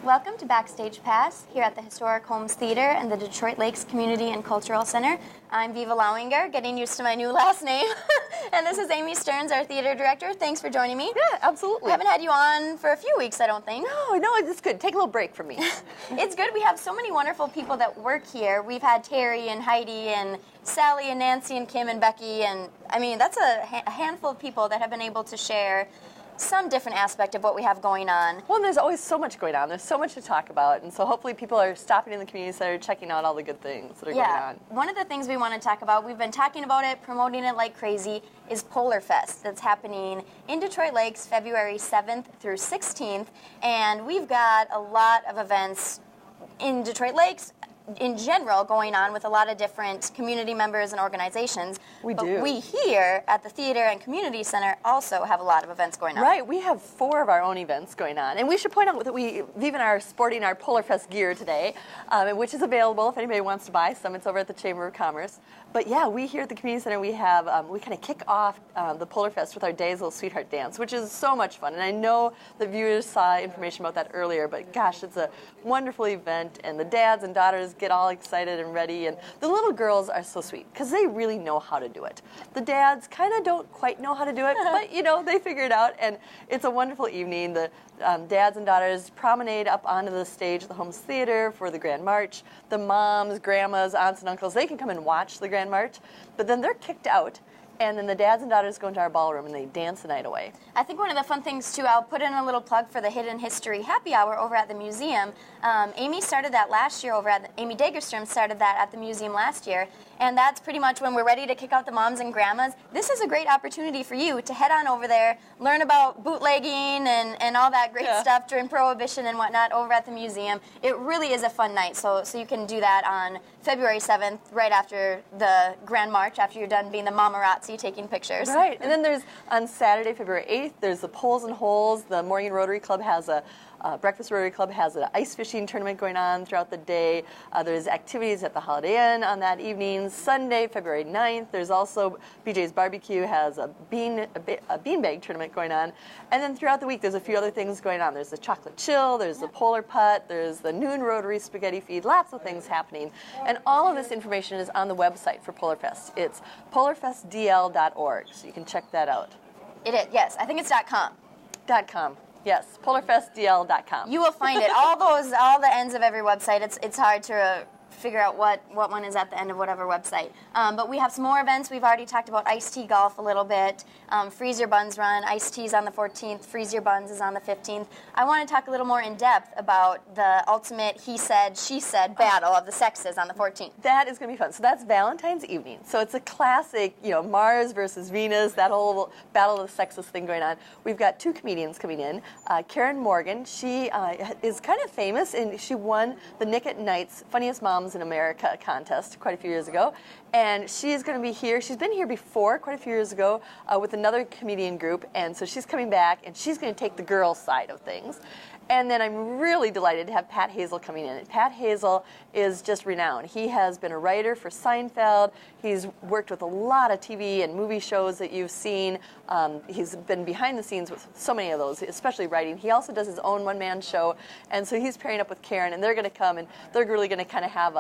Welcome to Backstage Pass here at the Historic Homes Theater and the Detroit Lakes Community and Cultural Center. I'm Viva Lowinger, getting used to my new last name. And this is Amy Stearns, our theater director. Thanks for joining me. Yeah, absolutely. I haven't had you on for a few weeks, I don't think. No, it's good. Take a little break from me. It's good. We have so many wonderful people that work here. We've had Terry and Heidi and Sally and Nancy and Kim and Becky. And I mean, that's a handful of people that have been able to share some different aspect of what we have going on. Well, and there's always so much going on. There's so much to talk about. And so hopefully people are stopping in the community center, checking out all the good things that are going on. One of the things we want to talk about, we've been talking about it, promoting it like crazy, is Polar Fest. That's happening in Detroit Lakes, February 7th through 16th. And we've got a lot of events in Detroit Lakes in general going on with a lot of different community members and organizations. We but do. We here at the theater and community center also have a lot of events going on. Right, we have 4 of our own events going on. And we should point out that Viva and I are sporting our Polar Fest gear today, which is available if anybody wants to buy some. It's over at the Chamber of Commerce. But yeah, we here at the community center, we have, we kind of kick off the Polar Fest with our Day's Little Sweetheart Dance, which is so much fun. And I know the viewers saw information about that earlier, but gosh, it's a wonderful event, and the dads and daughters get all excited and ready, and the little girls are so sweet because they really know how to do it. The dads kind of don't quite know how to do it, but you know, they figure it out, and it's a wonderful evening. The dads and daughters promenade up onto the stage at the Homes Theater for the Grand March. The moms, grandmas, aunts, and uncles, they can come and watch the Grand March, but then they're kicked out. And then the dads and daughters go into our ballroom and they dance the night away. I think one of the fun things, too, I'll put in a little plug for the Hidden History Happy Hour over at the museum. Amy started that last year Amy Dagerstrom started that at the museum last year. And that's pretty much when we're ready to kick out the moms and grandmas. This is a great opportunity for you to head on over there, learn about bootlegging and all that great stuff during Prohibition and whatnot over at the museum. It really is a fun night, so you can do that on February 7th, right after the Grand March, after you're done being the mamarazzi taking pictures. Right, and then there's, on Saturday, February 8th, there's the Poles and Holes. The Morgan Rotary Club has Breakfast Rotary Club has an ice fishing tournament going on throughout the day. There's activities at the Holiday Inn on that evening. Sunday, February 9th, there's also BJ's Barbecue has a beanbag tournament going on. And then throughout the week, there's a few other things going on. There's the Chocolate Chill, there's the Polar Putt, there's the Noon Rotary Spaghetti Feed, lots of things happening. And all of this information is on the website for Polar Fest. It's polarfestdl.org, so you can check that out. It is, yes. I think it's .com. .com. Yes, polarfestdl.com. You will find it. All the ends of every website. It's hard to figure out what one is at the end of whatever website. But we have some more events. We've already talked about iced tea golf a little bit. Freeze Your Buns Run. Iced tea's on the 14th. Freeze Your Buns is on the 15th. I want to talk a little more in depth about the ultimate he said, she said battle of the sexes on the 14th. That is going to be fun. So that's Valentine's evening. So it's a classic, Mars versus Venus, that whole battle of the sexes thing going on. We've got 2 comedians coming in. Karen Morgan, she is kind of famous, and she won the Nick at Night's Funniest Moms in America contest quite a few years ago, and she's going to be here. She's been here before quite a few years ago with another comedian group, and so she's coming back, and she's going to take the girl side of things. And then I'm really delighted to have Pat Hazel coming in. And Pat Hazel is just renowned. He has been a writer for Seinfeld. He's worked with a lot of TV and movie shows that you've seen. He's been behind the scenes with so many of those, especially writing. He also does his own one-man show. And so he's pairing up with Karen, and they're going to come, and they're really going to kind of have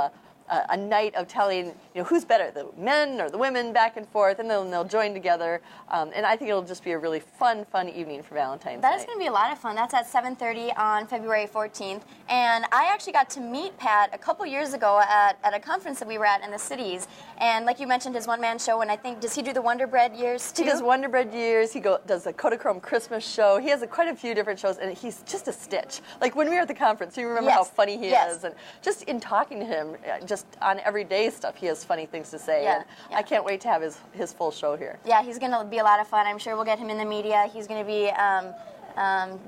a night of telling, who's better, the men or the women, back and forth, and then they'll join together. And I think it'll just be a really fun evening for Valentine's That night. is going to be a lot of fun. That's at 7:30 on February 14th. And I actually got to meet Pat a couple years ago at a conference that we were at in the cities. And like you mentioned, his one-man show, and I think, does he do the Wonder Bread years too? He does Wonder Bread years. He does the Kodachrome Christmas show. He has quite a few different shows, and he's just a stitch. Like when we were at the conference, you remember how funny he is. And just in talking to him, just on everyday stuff, he has funny things to say. And I can't wait to have his full show here. Yeah, he's going to be a lot of fun. I'm sure we'll get him in the media. He's going to be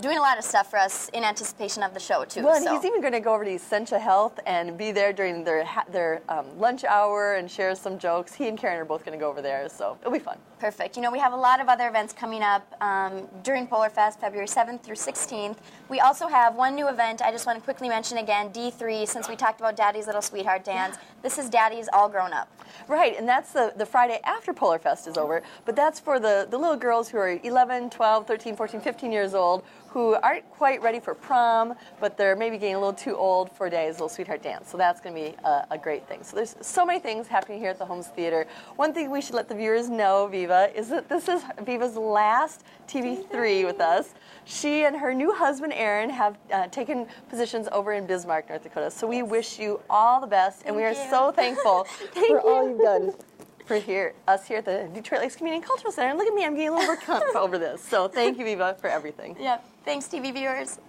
doing a lot of stuff for us in anticipation of the show, too. Well, and he's even going to go over to Essentia Health and be there during their lunch hour and share some jokes. He and Karen are both going to go over there, so it'll be fun. Perfect. You know, we have a lot of other events coming up during Polar Fest, February 7th through 16th. We also have one new event I just want to quickly mention again, D3, since we talked about Daddy's Little Sweetheart Dance. This is Daddy's All Grown Up. Right, and that's the Friday after Polar Fest is over, but that's for the little girls who are 11, 12, 13, 14, 15 years old, who aren't quite ready for prom, but they're maybe getting a little too old for Daddy's Little Sweetheart Dance. So that's going to be a great thing. So there's so many things happening here at the Holmes Theater. One thing we should let the viewers know, Viva, is that this is Viva's last TV3 with us. She and her new husband, Aaron, have taken positions over in Bismarck, North Dakota. So we wish you all the best, and we are so thankful for all you've done for us here at the Detroit Lakes Community and Cultural Center. And look at me, I'm getting a little overcome over this. So thank you, Viva, for everything. Yep. Thanks, TV viewers.